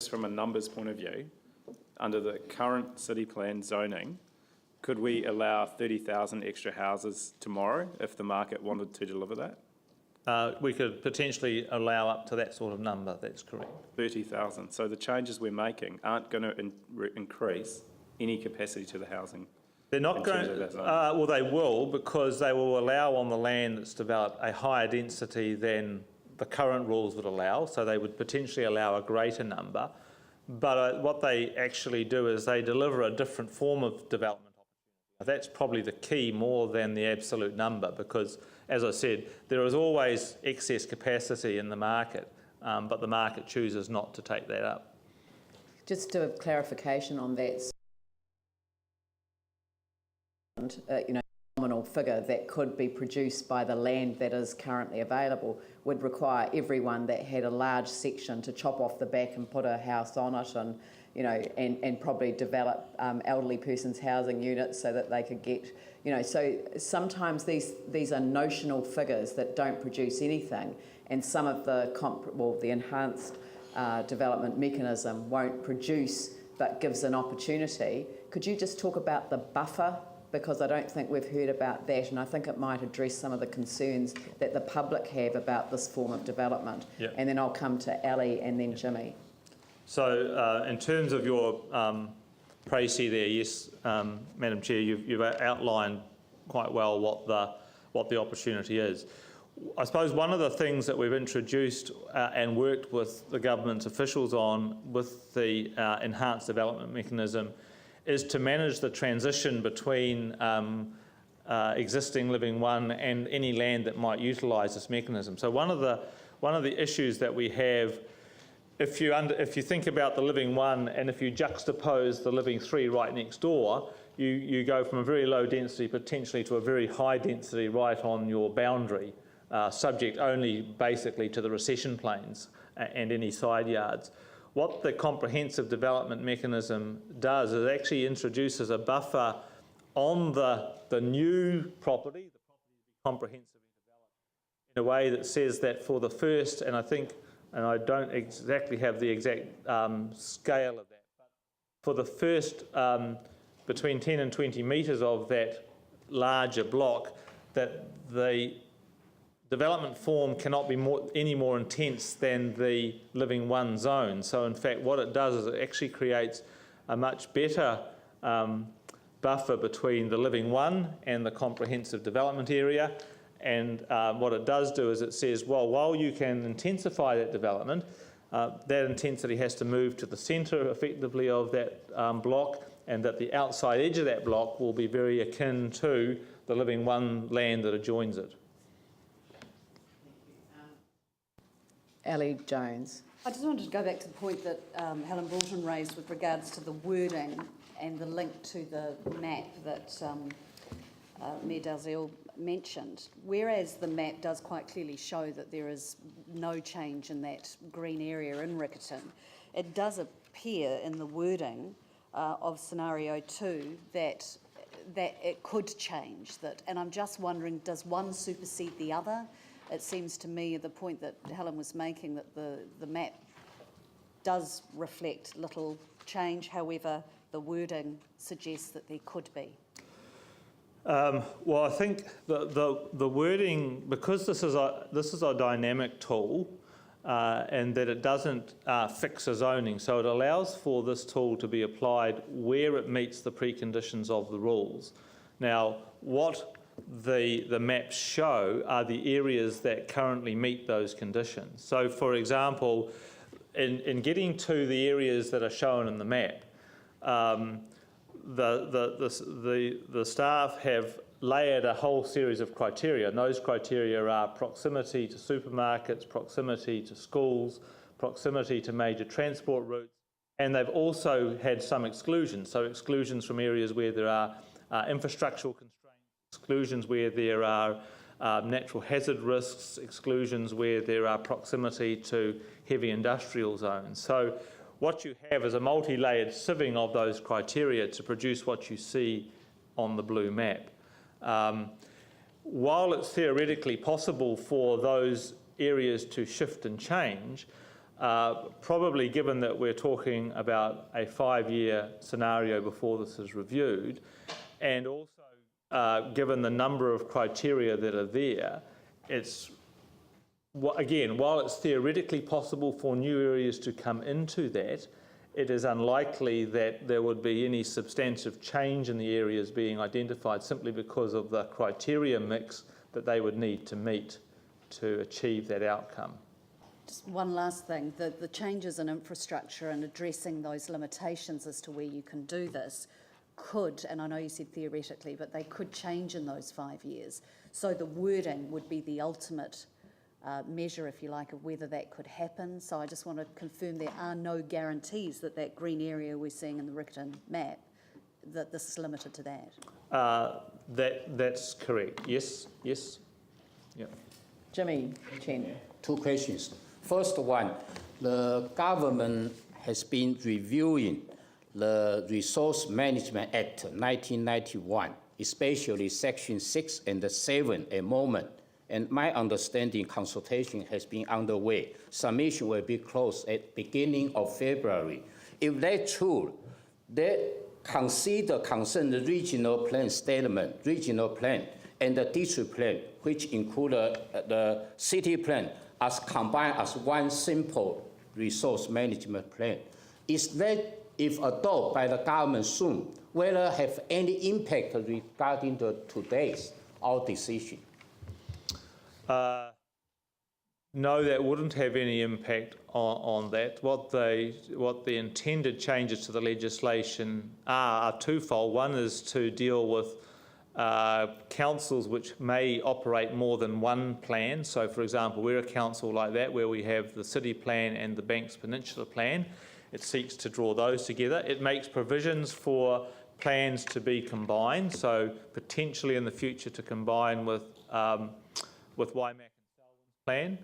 just from a numbers point of view, under the current city plan zoning, could we allow 30,000 extra houses tomorrow if the market wanted to deliver that? We could potentially allow up to that sort of number, that's correct. 30,000. So the changes we're making aren't going to increase any capacity to the housing. They're not going to, well, they will, because they will allow on the land that's developed a higher density than the current rules would allow, so they would potentially allow a greater number. But what they actually do is they deliver a different form of development opportunity. That's probably the key more than the absolute number, because, as I said, there is always excess capacity in the market, but the market chooses not to take that up. Just a clarification on that. Nominal figure that could be produced by the land that is currently available would require everyone that had a large section to chop off the back and put a house on it, and and probably develop elderly persons housing units so that they could get, so sometimes these are notional figures that don't produce anything, and some of the enhanced development mechanism won't produce but gives an opportunity. Could you just talk about the buffer? Because I don't think we've heard about that, and I think it might address some of the concerns that the public have about this form of development. Yep. And then I'll come to Ali and then Jimmy. So in terms of your précis there, yes, Madam Chair, you've outlined quite well what the opportunity is. I suppose one of the things that we've introduced and worked with the government's officials on with the enhanced development mechanism is to manage the transition between existing Living One and any land that might utilise this mechanism. So one of the issues that we have, if you think about the Living One and if you juxtapose the Living Three right next door, you go from a very low density potentially to a very high density right on your boundary, subject only basically to the recession planes and any side yards. What the comprehensive development mechanism does is it actually introduces a buffer on the new property, the property to be comprehensively developed, in a way that says that for the first, and I don't exactly have the exact scale of that, but for the first between 10 and 20 metres of that larger block, that the development form cannot be any more intense than the Living One zone. So in fact what it does is it actually creates a much better buffer between the Living One and the comprehensive development area, and what it does do is it says, well, while you can intensify that development, that intensity has to move to the centre effectively of that block, and that the outside edge of that block will be very akin to the Living One land that adjoins it. Ali Jones. I just wanted to go back to the point that Helen Broughton raised with regards to the wording and the link to the map that Mayor Dalziel mentioned. Whereas the map does quite clearly show that there is no change in that green area in Riccarton, it does appear in the wording of scenario 2 that it could change that. And I'm just wondering, does one supersede the other? It seems to me the point that Helen was making, that the map does reflect little change, however the wording suggests that there could be. Well, I think the wording, because this is a dynamic tool, and that it doesn't fix a zoning, so it allows for this tool to be applied where it meets the preconditions of the rules. Now, what the maps show are the areas that currently meet those conditions. So, for example, in getting to the areas that are shown in the map, the staff have layered a whole series of criteria, and those criteria are proximity to supermarkets, proximity to schools, proximity to major transport routes, and they've also had some exclusions, so exclusions from areas where there are infrastructural constraints, exclusions where there are natural hazard risks, exclusions where there are proximity to heavy industrial zones. So what you have is a multi-layered sieving of those criteria to produce what you see on the blue map. While it's theoretically possible for those areas to shift and change, probably given that we're talking about a 5-year scenario before this is reviewed, and also given the number of criteria that are there, it's, again, while it's theoretically possible for new areas to come into that, it is unlikely that there would be any substantive change in the areas being identified simply because of the criteria mix that they would need to meet to achieve that outcome. Just one last thing, the changes in infrastructure and addressing those limitations as to where you can do this could, and I know you said theoretically, but they could change in those 5 years. So the wording would be the ultimate measure, if you like, of whether that could happen. So I just want to confirm there are no guarantees that that green area we're seeing in the Riccarton map, that this is limited to that. That's correct. Yes. Yeah. Jimmy Chen. 2 questions. First one, the government has been reviewing the Resource Management Act 1991, especially Section 6 and 7 at the moment. And my understanding, consultation has been underway. Submission will be closed at beginning of February. If that's true, they consider the regional plan statement, regional plan, and the district plan, which include the city plan, as combined as one simple resource management plan. Is that, if adopted by the government soon, will have any impact regarding the today's our decision? No, that wouldn't have any impact on that. What the intended changes to the legislation are twofold. One is to deal with councils which may operate more than one plan. So, for example, we're a council like that where we have the city plan and the Banks Peninsula plan. It seeks to draw those together. It makes provisions for plans to be combined, so potentially in the future to combine with Waimak and Selwyn's plan.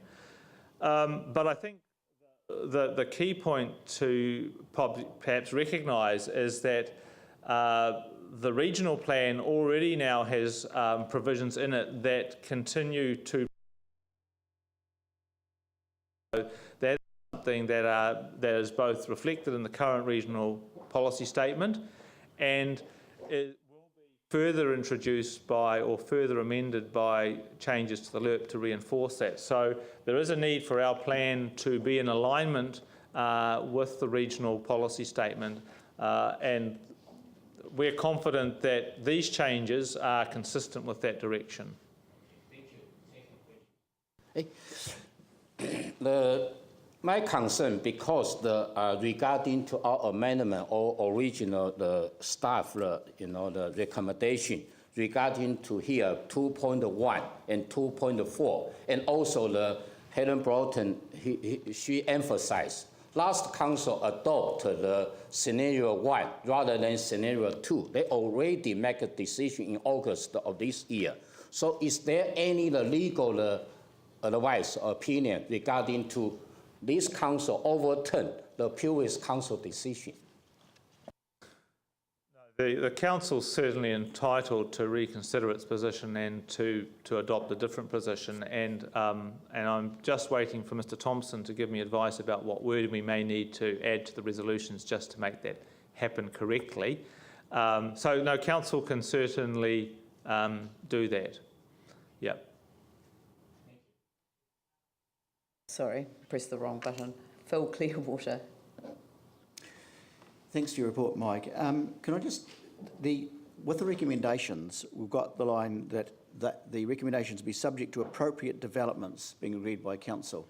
But I think the key point to perhaps recognise is that the regional plan already now has provisions in it that continue to. That is something that is both reflected in the current regional policy statement, and it will be further introduced by or further amended by changes to the LERP to reinforce that. So there is a need for our plan to be in alignment with the regional policy statement, and we're confident that these changes are consistent with that direction. Thank you. My concern, because regarding to our amendment or original the staff, the recommendation regarding to here 2.1 and 2.4, and also the Helen Broughton, she emphasized last council adopted the scenario 1 rather than scenario 2. They already make a decision in August of this year. So is there any legal advice or opinion regarding to this council overturn the previous council decision? The council's certainly entitled to reconsider its position and to adopt a different position, and I'm just waiting for Mr Thompson to give me advice about what wording we may need to add to the resolutions just to make that happen correctly. So no, council can certainly do that. Yeah. Sorry, pressed the wrong button. Phil Clearwater. Thanks for your report, Mike. Can I just, with the recommendations, we've got the line that the recommendations be subject to appropriate developments being agreed by council.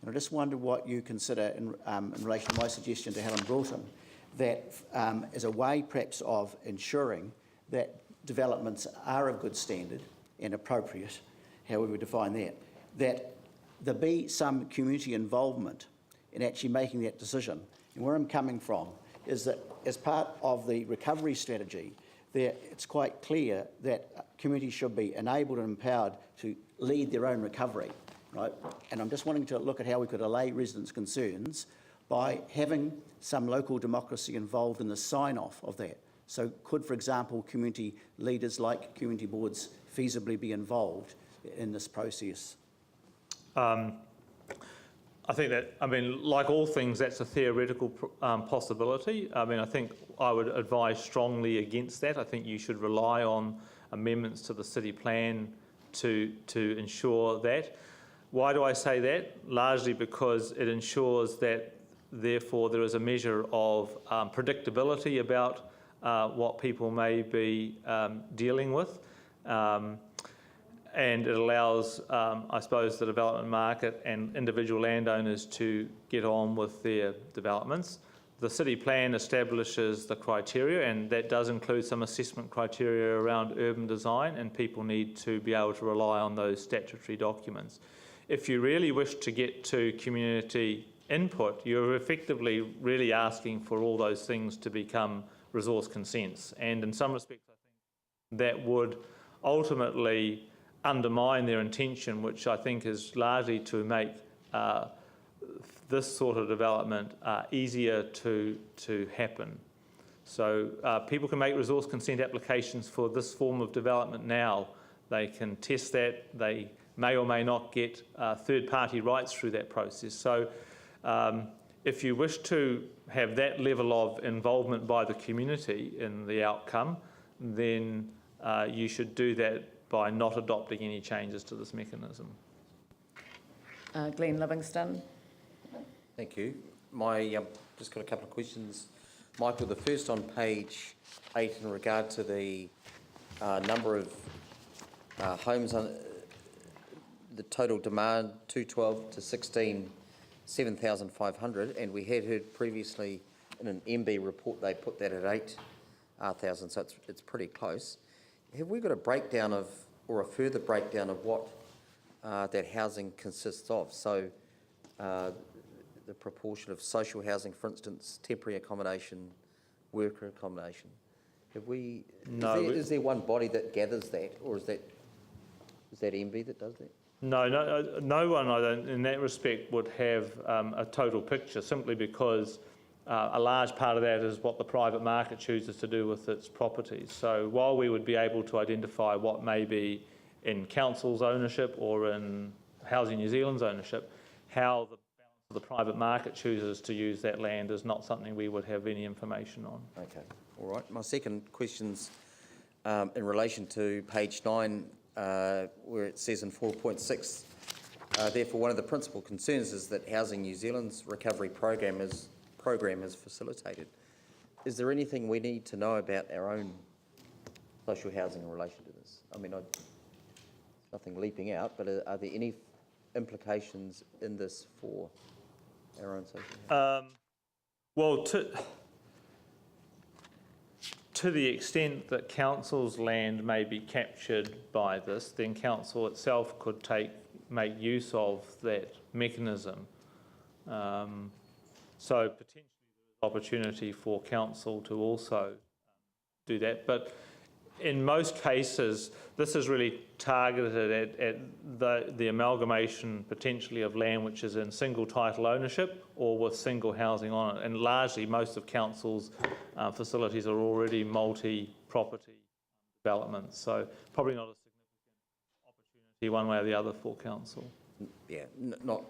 And I just wonder what you consider in relation to my suggestion to Helen Broughton, that as a way perhaps of ensuring that developments are of good standard and appropriate, however we define that there be some community involvement in actually making that decision. And where I'm coming from is that as part of the recovery strategy, it's quite clear that communities should be enabled and empowered to lead their own recovery, right? And I'm just wanting to look at how we could allay residents' concerns by having some local democracy involved in the sign-off of that. So could, for example, community leaders like community boards feasibly be involved in this process? I think that, I mean, like all things, that's a theoretical possibility. I mean, I think I would advise strongly against that. I think you should rely on amendments to the city plan to ensure that. Why do I say that? Largely because it ensures that, therefore, there is a measure of predictability about what people may be dealing with. And it allows, I suppose, the development market and individual landowners to get on with their developments. The city plan establishes the criteria, and that does include some assessment criteria around urban design, and people need to be able to rely on those statutory documents. If you really wish to get to community input, you're effectively really asking for all those things to become resource consents, and in some respects I think that would ultimately undermine their intention, which I think is largely to make this sort of development easier to happen. So people can make resource consent applications for this form of development now. They can test that. They may or may not get third-party rights through that process. So if you wish to have that level of involvement by the community in the outcome, then you should do that by not adopting any changes to this mechanism. Glenn Livingston. Thank you. Just got a couple of questions. Michael, the first on page 8 in regard to the number of homes on the total demand, 212 to 16, 7,500, and we had heard previously in an MB report they put that at 8,000, so it's pretty close. Have we got a breakdown of, or a further breakdown of what that housing consists of? So the proportion of social housing, for instance, temporary accommodation, worker accommodation. Have we? No. Is there one body that gathers that, or is that MB that does that? No one, I don't, in that respect, would have a total picture, simply because a large part of that is what the private market chooses to do with its properties. So while we would be able to identify what may be in council's ownership or in Housing New Zealand's ownership, how the balance of the private market chooses to use that land is not something we would have any information on. Okay, all right. My second question's in relation to page 9, where it says in 4.6, therefore one of the principal concerns is that Housing New Zealand's recovery program has facilitated. Is there anything we need to know about our own social housing in relation to this? I mean, nothing leaping out, but are there any implications in this for our own social housing? Well, to the extent that council's land may be captured by this, then council itself could make use of that mechanism. So potentially there is opportunity for council to also do that, but in most cases this is really targeted at the amalgamation potentially of land which is in single title ownership or with single housing on it, and largely most of council's facilities are already multi-property developments, so probably not a significant opportunity one way or the other for council. Yeah, not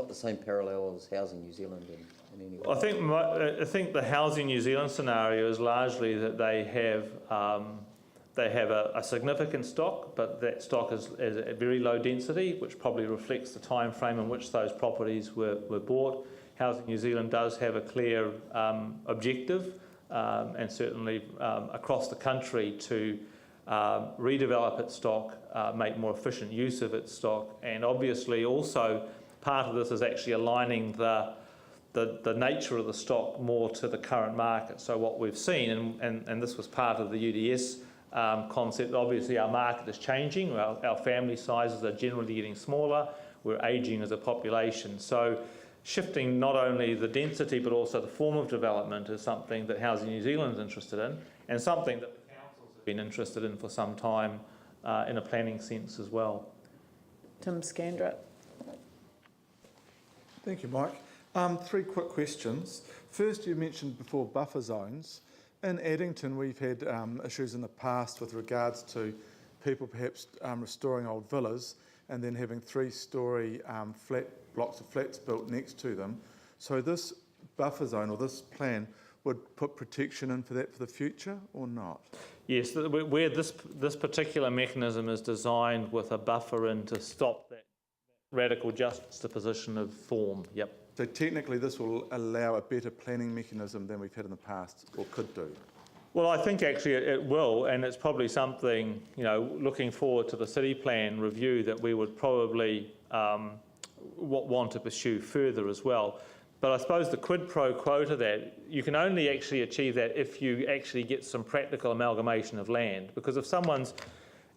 the same parallel as Housing New Zealand in any way. I think the Housing New Zealand scenario is largely that they have a significant stock, but that stock is at very low density, which probably reflects the time frame in which those properties were bought. Housing New Zealand does have a clear objective, and certainly across the country, to redevelop its stock, make more efficient use of its stock, and obviously also part of this is actually aligning the nature of the stock more to the current market. So what we've seen, and this was part of the UDS concept, obviously our market is changing, our family sizes are generally getting smaller, we're ageing as a population. So shifting not only the density but also the form of development is something that Housing New Zealand is interested in, and something that the councils have been interested in for some time in a planning sense as well. Tim Scandrett. Thank you, Mike. 3 quick questions. First, you mentioned before buffer zones. In Addington, we've had issues in the past with regards to people perhaps restoring old villas and then having 3-storey flat blocks of flats built next to them. So this buffer zone or this plan would put protection in for that for the future or not? Yes, where this particular mechanism is designed with a buffer in to stop that radical juxtaposition of form. Yep. So technically this will allow a better planning mechanism than we've had in the past, or could do? Well, I think actually it will, and it's probably something, you know, looking forward to the city plan review that we would probably want to pursue further as well. But I suppose the quid pro quo to that, you can only actually achieve that if you actually get some practical amalgamation of land. Because if someone's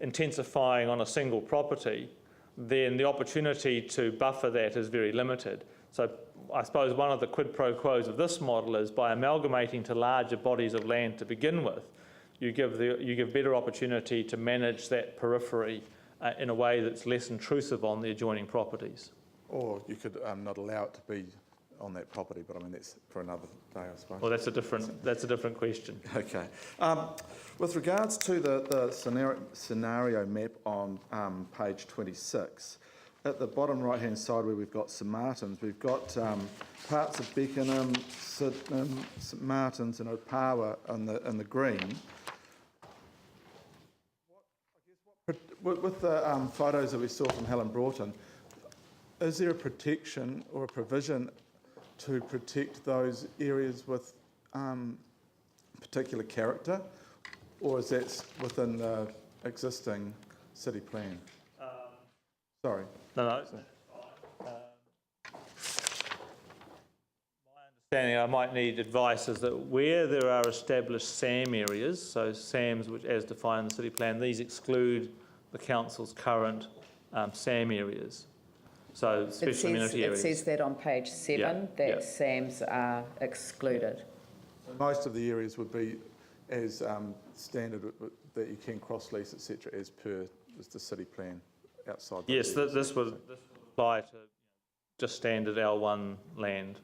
intensifying on a single property, then the opportunity to buffer that is very limited. So I suppose one of the quid pro quos of this model is by amalgamating to larger bodies of land to begin with, you give better opportunity to manage that periphery in a way that's less intrusive on the adjoining properties. Or you could not allow it to be on that property, but I mean that's for another day, I suppose. Well, that's a different question. Okay. With regards to the scenario map on page 26, at the bottom right-hand side where we've got St Martin's, we've got parts of Beckenham, Sydenham, St Martin's and Opawa in the green. With the photos that we saw from Helen Broughton, is there a protection or a provision to protect those areas with particular character, or is that within the existing city plan? Sorry. No. My understanding, I might need advice, is that where there are established SAM areas, so SAMs which as defined in the city plan, these exclude the council's current SAM areas. So special amenity areas. It says that on page 7, that SAMs are excluded. Most of the areas would be as standard that you can cross-lease, etc., as per the city plan outside. Yes, this would apply to just standard L1 land.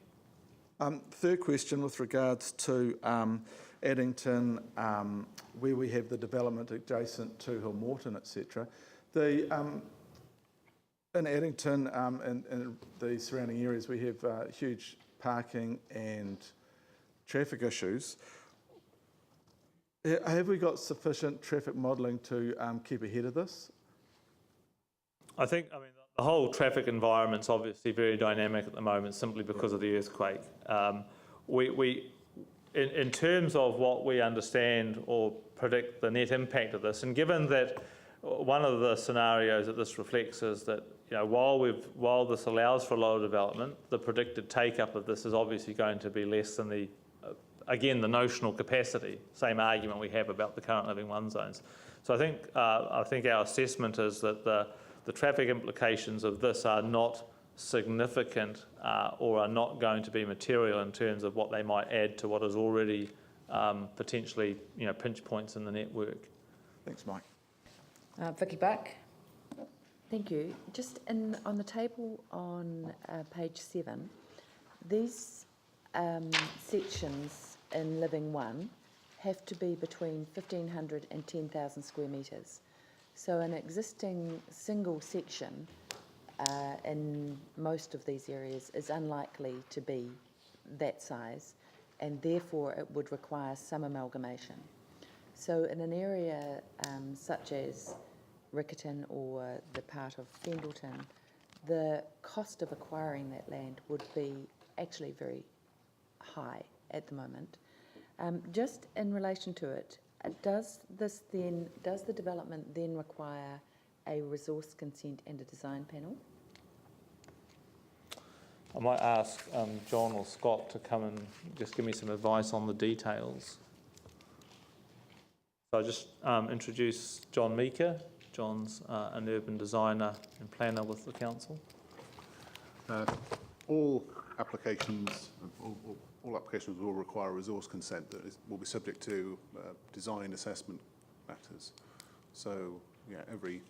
Third question with regards to Addington, where we have the development adjacent to Hillmorton, etc. In Addington and the surrounding areas, we have huge parking and traffic issues. Have we got sufficient traffic modelling to keep ahead of this? I mean, the whole traffic environment's obviously very dynamic at the moment simply because of the earthquake. In terms of what we understand or predict the net impact of this, and given that one of the scenarios that this reflects is that, you know, while this allows for a lot of development, the predicted take-up of this is obviously going to be less than the notional capacity. Same argument we have about the current living one zones. So I think our assessment is that the traffic implications of this are not significant or are not going to be material in terms of what they might add to what is already potentially, you know, pinch points in the network. Thanks, Mike. Vicky Buck. Thank you. Just on the table on page 7, these sections in Living 1 have to be between 1,500 and 10,000 square metres. So an existing single section in most of these areas is unlikely to be that size, and therefore it would require some amalgamation. So in an area such as Riccarton or the part of Fendleton, the cost of acquiring that land would be actually very high at the moment. Just in relation to it, does the development then require a resource consent and a design panel? I might ask John or Scott to come and just give me some advice on the details. So I just introduce John Meeker. John's an urban designer and planner with the council. All applications will require a resource consent that will be subject to design assessment matters. So, yeah, every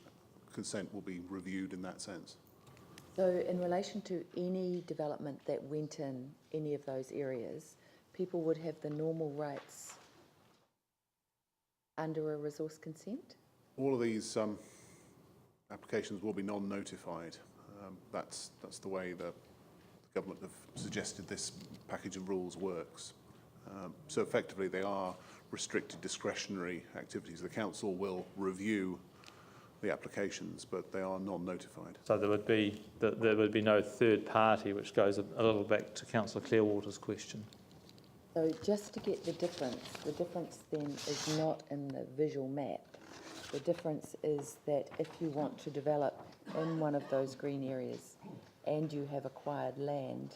consent will be reviewed in that sense. So in relation to any development that went in any of those areas, people would have the normal rights under a resource consent? All of these applications will be non-notified. That's the way the government have suggested this package of rules works. So effectively they are restricted discretionary activities. The council will review the applications, but they are non-notified. So there would be no third party, which goes a little back to Councillor Clearwater's question. So just to get the difference then is not in the visual map. The difference is that if you want to develop in one of those green areas and you have acquired land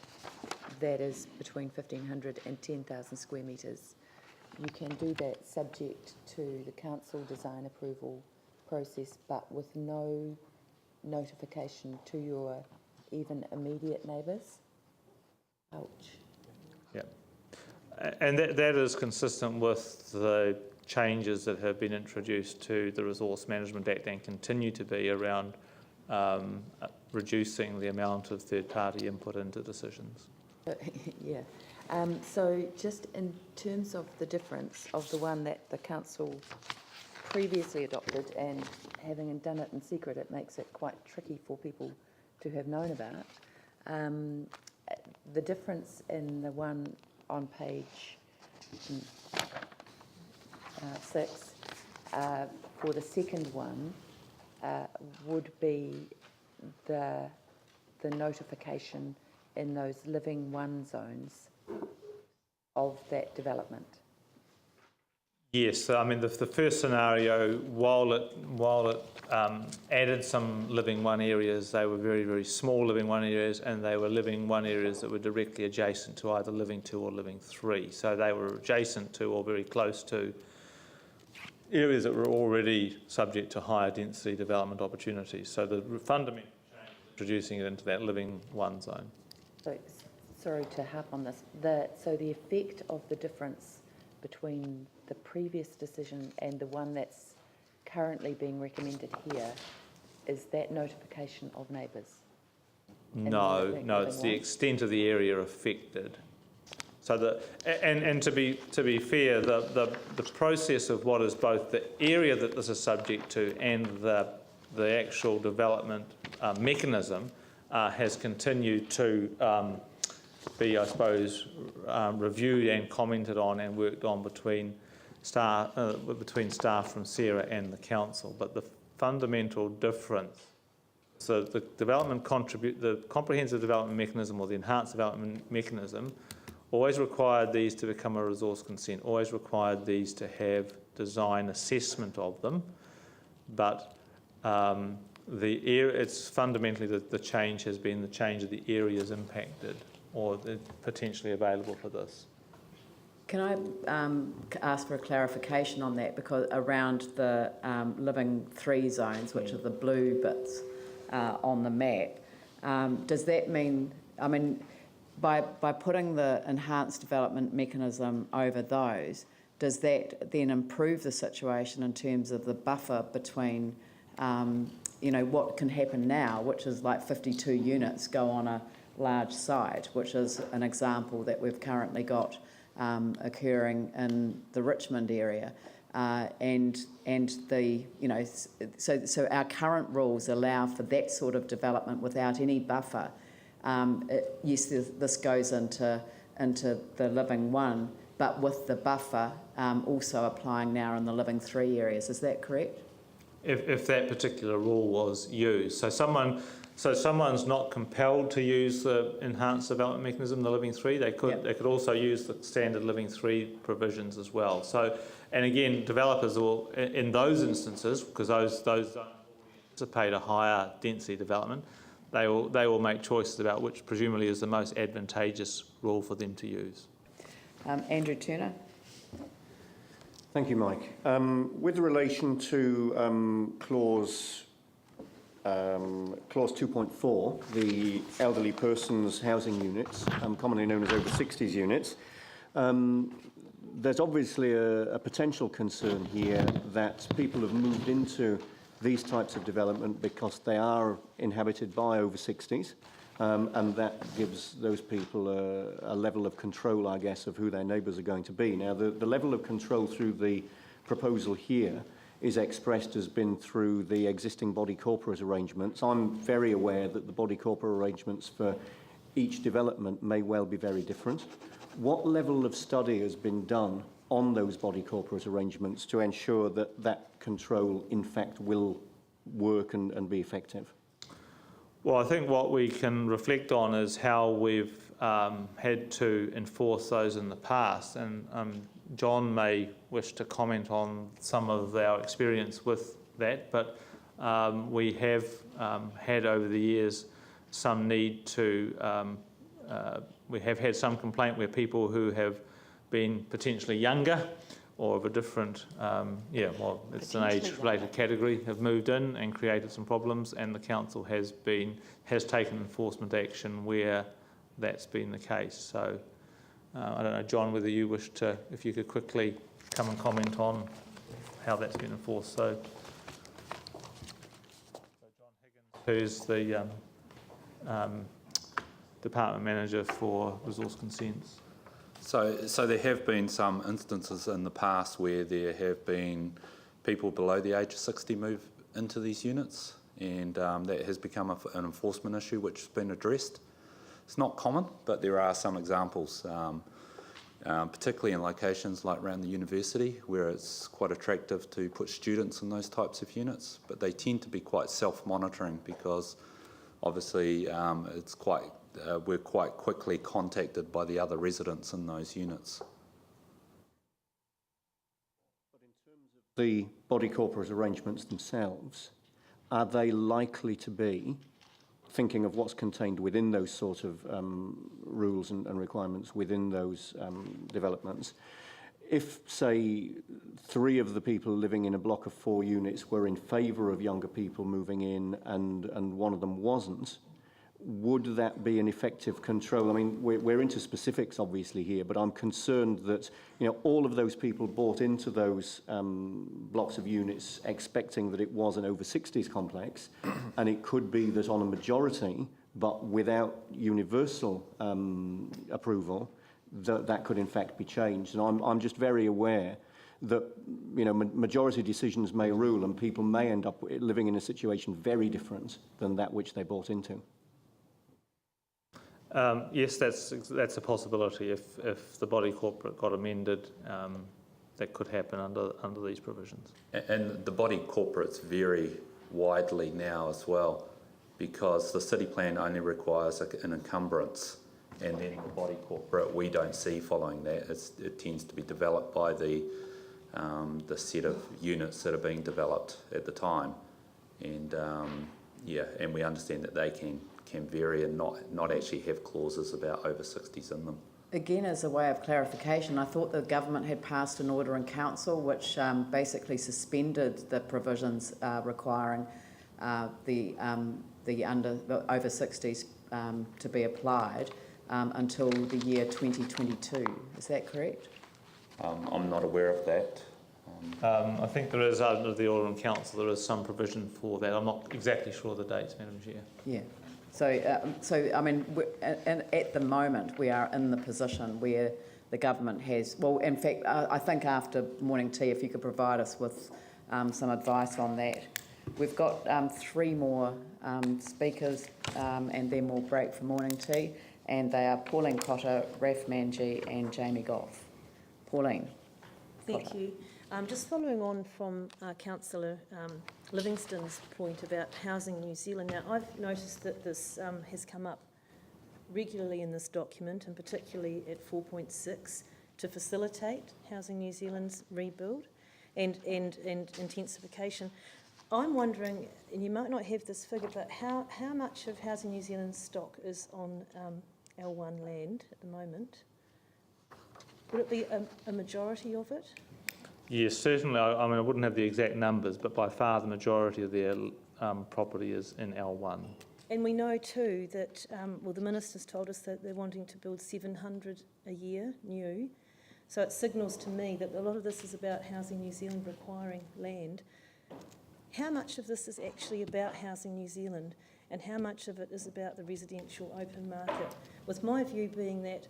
that is between 1,500 and 10,000 square metres, you can do that subject to the council design approval process, but with no notification to your even immediate neighbours. Ouch. Yeah. And that is consistent with the changes that have been introduced to the Resource Management Act and continue to be around reducing the amount of third-party input into decisions. Yeah. So just in terms of the difference of the one that the council previously adopted, and having done it in secret, it makes it quite tricky for people to have known about. The difference in the one on page 6 for the second one would be the notification in those living one zones of that development. Yes, I mean the first scenario, while it added some living one areas, they were very, very small living one areas, and they were living one areas that were directly adjacent to either living two or living three. So they were adjacent to or very close to areas that were already subject to higher density development opportunities. So the fundamental change is introducing it into that living one zone. So, sorry to harp on this. So the effect of the difference between the previous decision and the one that's currently being recommended here is that notification of neighbours? No, it's the extent of the area affected. So and to be fair, the process of what is both the area that this is subject to and the actual development mechanism has continued to be, I suppose, reviewed and commented on and worked on between staff from Sarah and the council. But the fundamental difference, so the comprehensive development mechanism or the enhanced development mechanism always required these to become a resource consent, always required these to have design assessment of them, but it's fundamentally the change has been the change of the areas impacted or potentially available for this. Can I ask for a clarification on that, because around the living three zones, which are the blue bits on the map, does that mean, I mean, by putting the enhanced development mechanism over those, does that then improve the situation in terms of the buffer between, what can happen now, which is like 52 units go on a large site, which is an example that we've currently got occurring in the Richmond area, and the so our current rules allow for that sort of development without any buffer. Yes, this goes into the living one, but with the buffer also applying now in the living three areas. Is that correct? If that particular rule was used, so someone's not compelled to use the enhanced development mechanism, the living three. They could also use the standard living three provisions as well. So, and again, developers will, in those instances, because those zones anticipate a higher density development, they will make choices about which presumably is the most advantageous rule for them to use. Andrew Turner. Thank you, Mike. With relation to clause 2.4, the elderly persons housing units, commonly known as over 60s units, there's obviously a potential concern here that people have moved into these types of development because they are inhabited by over 60s, and that gives those people a level of control, I guess, of who their neighbours are going to be. Now, the level of control through the proposal here is expressed has been through the existing body corporate arrangements. I'm very aware that the body corporate arrangements for each development may well be very different. What level of study has been done on those body corporate arrangements to ensure that that control in fact will work and be effective? Well, I think what we can reflect on is how we've had to enforce those in the past, and John may wish to comment on some of our experience with that, but we have had over the years some need to, we have had some complaint where people who have been potentially younger or of a different, it's an age-related category, have moved in and created some problems, and the council has taken enforcement action where that's been the case. So I don't know, John, whether you wish to, if you could quickly come and comment on how that's been enforced. So John Higgins, who's the Department Manager for Resource Consents. So there have been some instances in the past where there have been people below the age of 60 move into these units, and that has become an enforcement issue which has been addressed. It's not common, but there are some examples, particularly in locations like around the university where it's quite attractive to put students in those types of units, but they tend to be quite self-monitoring because obviously we're quite quickly contacted by the other residents in those units. But in terms of the body corporate arrangements themselves, are they likely to be, thinking of what's contained within those sort of rules and requirements within those developments, if, say, 3 of the people living in a block of 4 units were in favour of younger people moving in and one of them wasn't, would that be an effective control? I mean, we're into specifics obviously here, but I'm concerned that all of those people bought into those blocks of units expecting that it was an over 60s complex, and it could be that on a majority, but without universal approval, that could in fact be changed. And I'm just very aware that majority decisions may rule, and people may end up living in a situation very different than that which they bought into. Yes, that's a possibility. If the body corporate got amended, that could happen under these provisions. And the body corporates vary widely now as well, because the city plan only requires an encumbrance, and then the body corporate we don't see following that. It tends to be developed by the set of units that are being developed at the time, and and we understand that they can vary and not actually have clauses about over 60s in them. Again, as a way of clarification, I thought the government had passed an order in council which basically suspended the provisions requiring the over 60s to be applied until the year 2022. Is that correct? I'm not aware of that. I think there is, under the order in council, there is some provision for that. I'm not exactly sure of the dates, Madam Chair. Yeah. So I mean, at the moment, we are in the position where the government has, well, in fact, I think after morning tea, if you could provide us with some advice on that. We've got 3 more speakers and then we'll break for morning tea, and they are Pauline Cotter, Raf Manji and Jamie Goff. Pauline. Thank you. Just following on from Councillor Livingston's point about Housing New Zealand. Now, I've noticed that this has come up regularly in this document, and particularly at 4.6, to facilitate Housing New Zealand's rebuild and intensification. I'm wondering, and you might not have this figure, but how much of Housing New Zealand's stock is on L1 land at the moment? Would it be a majority of it? Yes, certainly. I mean, I wouldn't have the exact numbers, but by far the majority of their property is in L1. And we know too that, the Minister's told us that they're wanting to build 700 a year new. So it signals to me that a lot of this is about Housing New Zealand requiring land. How much of this is actually about Housing New Zealand, and how much of it is about the residential open market? With my view being that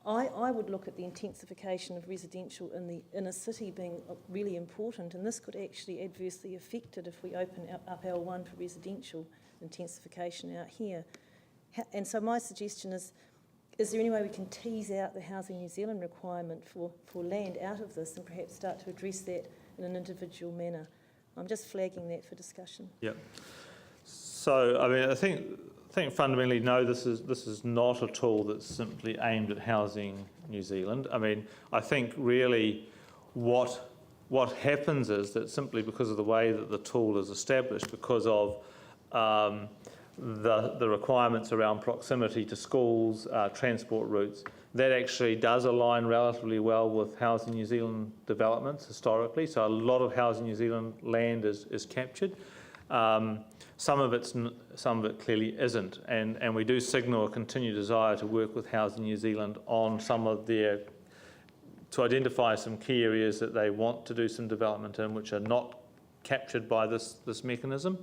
I would look at the intensification of residential in the inner city being really important, and this could actually adversely affect it if we open up L1 for residential intensification out here. And so my suggestion is there any way we can tease out the Housing New Zealand requirement for land out of this and perhaps start to address that in an individual manner? I'm just flagging that for discussion. Yep. So, I mean, I think fundamentally, no, this is not a tool that's simply aimed at Housing New Zealand. I mean, I think really what happens is that simply because of the way that the tool is established, because of the requirements around proximity to schools, transport routes, that actually does align relatively well with Housing New Zealand developments historically. So a lot of Housing New Zealand land is captured. Some of it clearly isn't, and we do signal a continued desire to work with Housing New Zealand on some of to identify some key areas that they want to do some development in, which are not captured by this mechanism.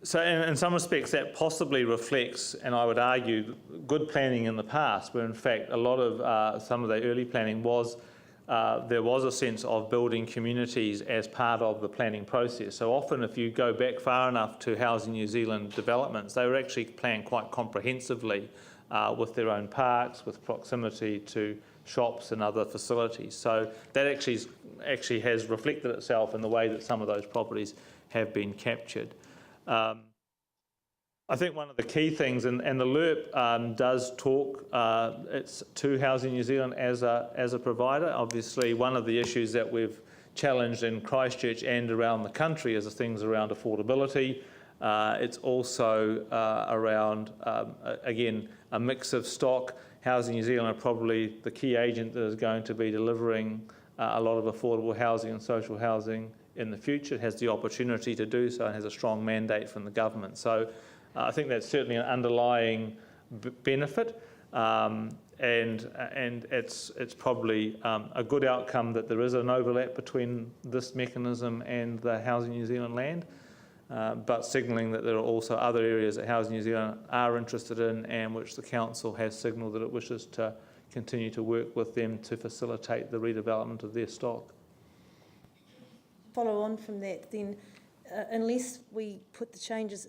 So in some respects that possibly reflects, and I would argue, good planning in the past, where in fact a lot of some of the early planning was there was a sense of building communities as part of the planning process. So often if you go back far enough to Housing New Zealand developments, they were actually planned quite comprehensively with their own parks, with proximity to shops and other facilities. So that actually has reflected itself in the way that some of those properties have been captured. I think one of the key things, and the LERP does talk it's to Housing New Zealand as a provider. Obviously, one of the issues that we've challenged in Christchurch and around the country is the things around affordability. It's also around, again, a mix of stock. Housing New Zealand are probably the key agent that is going to be delivering a lot of affordable housing and social housing in the future. It has the opportunity to do so and has a strong mandate from the government. So I think that's certainly an underlying benefit, and it's probably a good outcome that there is an overlap between this mechanism and the Housing New Zealand land, but signalling that there are also other areas that Housing New Zealand are interested in and which the council has signalled that it wishes to continue to work with them to facilitate the redevelopment of their stock. Follow on from that then, unless we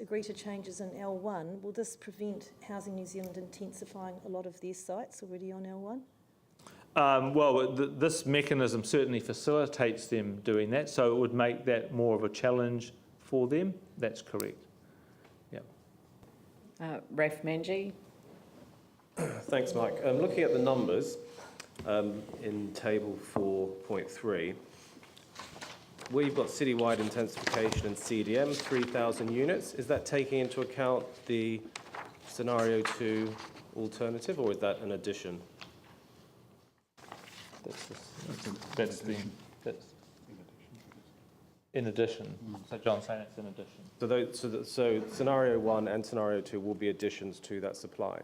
agree to changes in L1, will this prevent Housing New Zealand intensifying a lot of their sites already on L1? Well, this mechanism certainly facilitates them doing that, so it would make that more of a challenge for them. That's correct. Yeah. Raf Manji. Thanks, Mike. Looking at the numbers in table 4.3, we've got citywide intensification and CDM, 3,000 units. Is that taking into account the scenario 2 alternative, or is that an addition? That's in addition. So John's saying it's in addition. So scenario 1 and scenario 2 will be additions to that supply.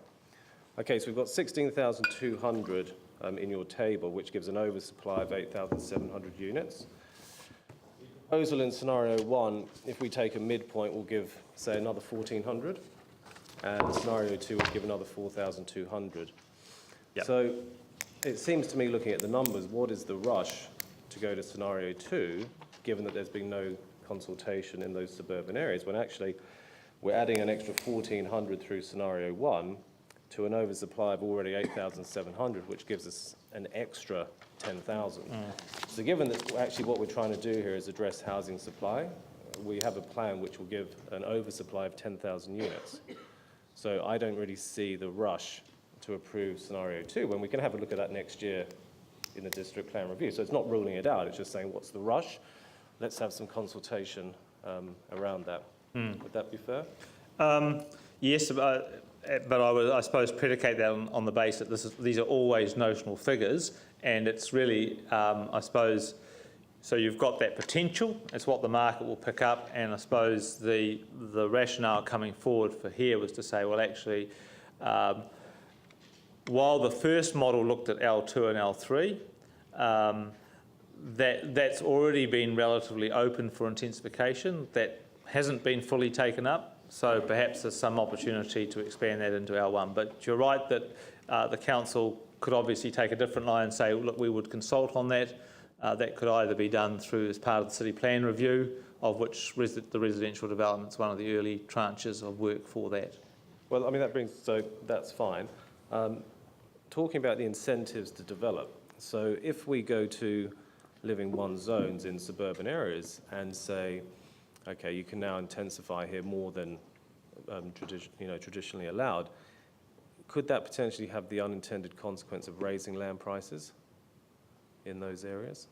Okay, so we've got 16,200 in your table, which gives an oversupply of 8,700 units. The proposal in scenario 1, if we take a midpoint, will give, say, another 1,400, and scenario 2 will give another 4,200. Yep. So it seems to me, looking at the numbers, what is the rush to go to scenario 2, given that there's been no consultation in those suburban areas, when actually we're adding an extra 1,400 through scenario 1 to an oversupply of already 8,700, which gives us an extra 10,000. So given that actually what we're trying to do here is address housing supply, we have a plan which will give an oversupply of 10,000 units. So I don't really see the rush to approve scenario 2 when we can have a look at that next year in the district plan review. So it's not ruling it out, it's just saying what's the rush? Let's have some consultation around that. Would that be fair? Yes, but I would, I suppose, predicate that on the basis that these are always notional figures, and it's really, I suppose, so you've got that potential. It's what the market will pick up, and I suppose the rationale coming forward for here was to say, well, actually, while the first model looked at L2 and L3, that's already been relatively open for intensification. That hasn't been fully taken up. So perhaps there's some opportunity to expand that into L1. But you're right that the council could obviously take a different line and say, look, we would consult on that. That could either be done through as part of the city plan review, of which the residential development's one of the early tranches of work for that. Well, I mean, so that's fine. Talking about the incentives to develop, so if we go to living one zones in suburban areas and say, okay, you can now intensify here more than traditionally allowed, could that potentially have the unintended consequence of raising land prices in those areas?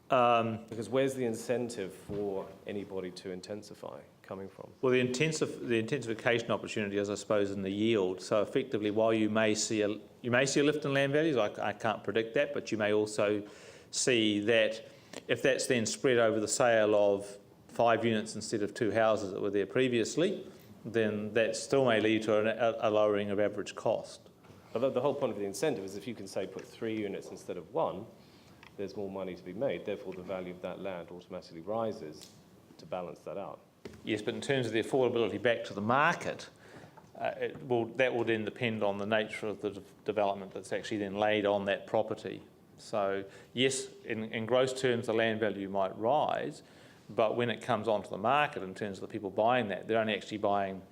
Because where's the incentive for anybody to intensify coming from? Well, the intensification opportunity is, I suppose, in the yield. So effectively, while you may see a lift in land values, I can't predict that, but you may also see that if that's then spread over the sale of 5 units instead of 2 houses that were there previously, then that still may lead to a lowering of average cost. But the whole point of the incentive is if you can, say, put 3 units instead of 1, there's more money to be made. Therefore, the value of that land automatically rises to balance that out. Yes, but in terms of the affordability back to the market, that will then depend on the nature of the development that's actually then laid on that property. So yes, in gross terms, the land value might rise, but when it comes onto the market in terms of the people buying that, they're only actually buying,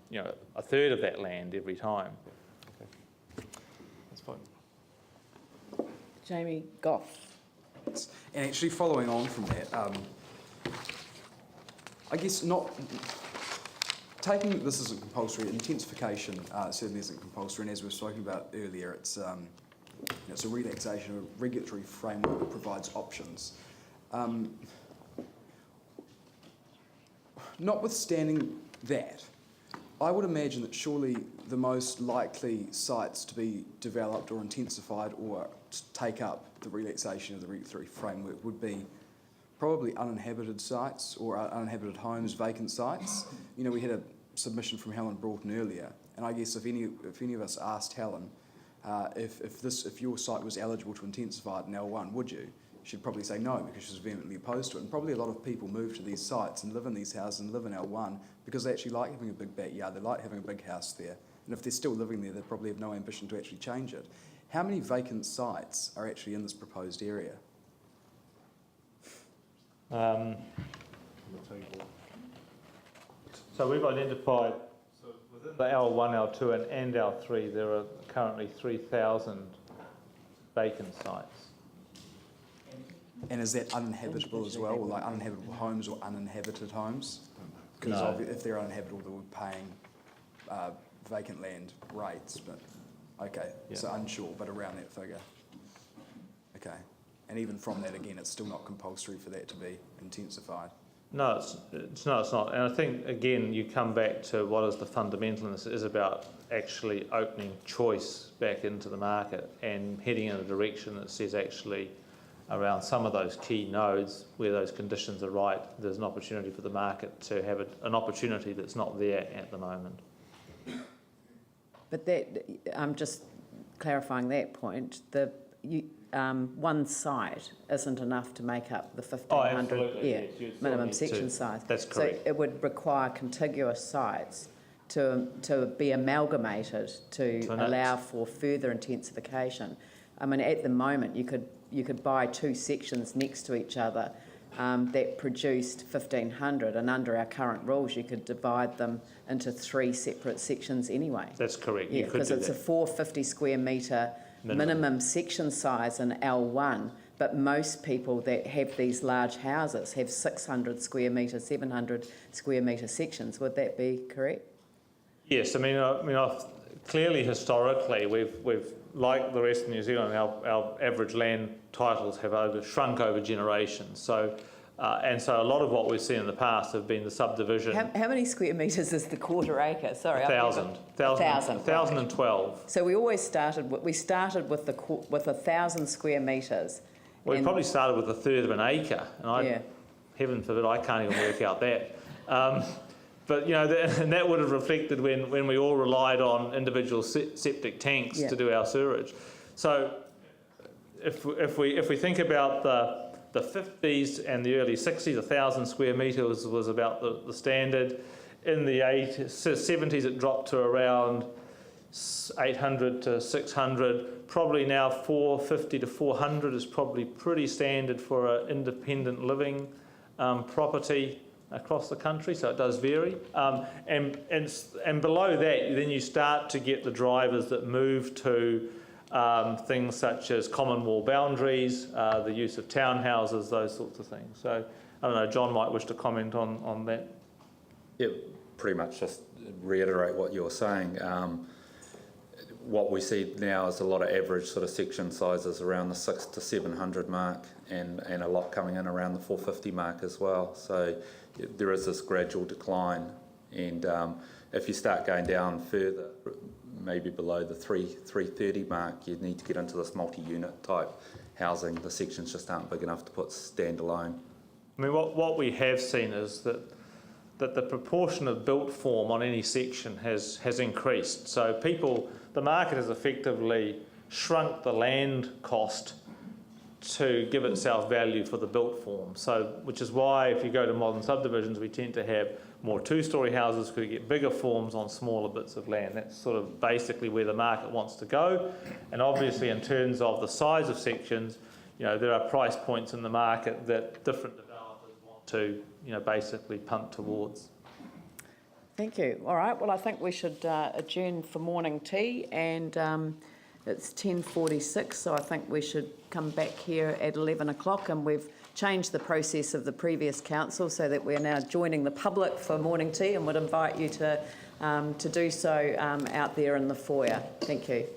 a third of that land every time. Okay. That's fine. Jamie Goff. And actually following on from that, I guess not taking that this isn't compulsory, intensification certainly isn't compulsory, and as we were talking about earlier, it's a relaxation of a regulatory framework that provides options. Notwithstanding that, I would imagine that surely the most likely sites to be developed or intensified or to take up the relaxation of the regulatory framework would be probably uninhabited sites or uninhabited homes, vacant sites. We had a submission from Helen Broughton earlier, and I guess if any of us asked Helen if your site was eligible to intensify it in L1, would you? She'd probably say no, because she's vehemently opposed to it. And probably a lot of people move to these sites and live in these houses and live in L1 because they actually like having a big backyard, they like having a big house there. And if they're still living there, they probably have no ambition to actually change it. How many vacant sites are actually in this proposed area? So we've identified within the L1, L2 and L3, there are currently 3,000 vacant sites. And is that uninhabitable as well, or like uninhabitable homes or uninhabited homes? Because No. if they're uninhabitable, they would be paying vacant land rates, but okay, Yeah. so unsure, but around that figure. Okay, and even from that, again, it's still not compulsory for that to be intensified. No, it's not. And I think, again, you come back to what is the fundamental, and this is about actually opening choice back into the market and heading in a direction that says actually around some of those key nodes where those conditions are right, there's an opportunity for the market to have an opportunity that's not there at the moment. But I'm just clarifying that point. One site isn't enough to make up the 1,500 yes, you still minimum need section to. size. That's correct. So it would require contiguous sites to be amalgamated to allow for further intensification. I mean, at the moment, you could buy 2 sections next to each other that produced 1,500, and under our current rules, you could divide them into 3 separate sections anyway. That's correct. Yeah, because it's a 450 square metre minimum section size in L1, but most people that have these large houses have 600 square metre, 700 square metre sections. Would that be correct? Yes, I mean, clearly historically, we've like the rest of New Zealand, our average land titles have shrunk over generations. So, and so a lot of what we've seen in the past have been the subdivision. How many square metres is the quarter acre? Sorry, 1,000. 1,012. So we always started with 1,000 square metres. Well, we probably started with a third of an acre, and heaven forbid I can't even work out that. But and that would have reflected when we all relied on individual septic tanks to do our sewerage. So if we think about the 50s and the early 60s, 1,000 square metres was about the standard. in the 70s it dropped to around 800 to 600. Probably now 450 to 400 is probably pretty standard for an independent living property across the country, so it does vary. And below that, then you start to get the drivers that move to things such as common wall boundaries, the use of townhouses, those sorts of things. So, I don't know, John might wish to comment on that. Yeah, pretty much just reiterate what you're saying. What we see now is a lot of average sort of section sizes around the 600 to 700 mark, and a lot coming in around the 450 mark as well. So there is this gradual decline, and if you start going down further, maybe below the 330 mark, you need to get into this multi-unit type housing. The sections just aren't big enough to put standalone. I mean, what we have seen is that the proportion of built form on any section has increased. So the market has effectively shrunk the land cost to give itself value for the built form. So, which is why if you go to modern subdivisions, we tend to have more two-storey houses because you get bigger forms on smaller bits of land. That's sort of basically where the market wants to go. And obviously in terms of the size of sections, there are price points in the market that different developers want to, basically punt towards. Thank you. All right, well, I think we should adjourn for morning tea, and it's 10:46, so I think we should come back here at 11 o'clock, and we've changed the process of the previous council so that we're now joining the public for morning tea, and would invite you to do so out there in the foyer. Thank you.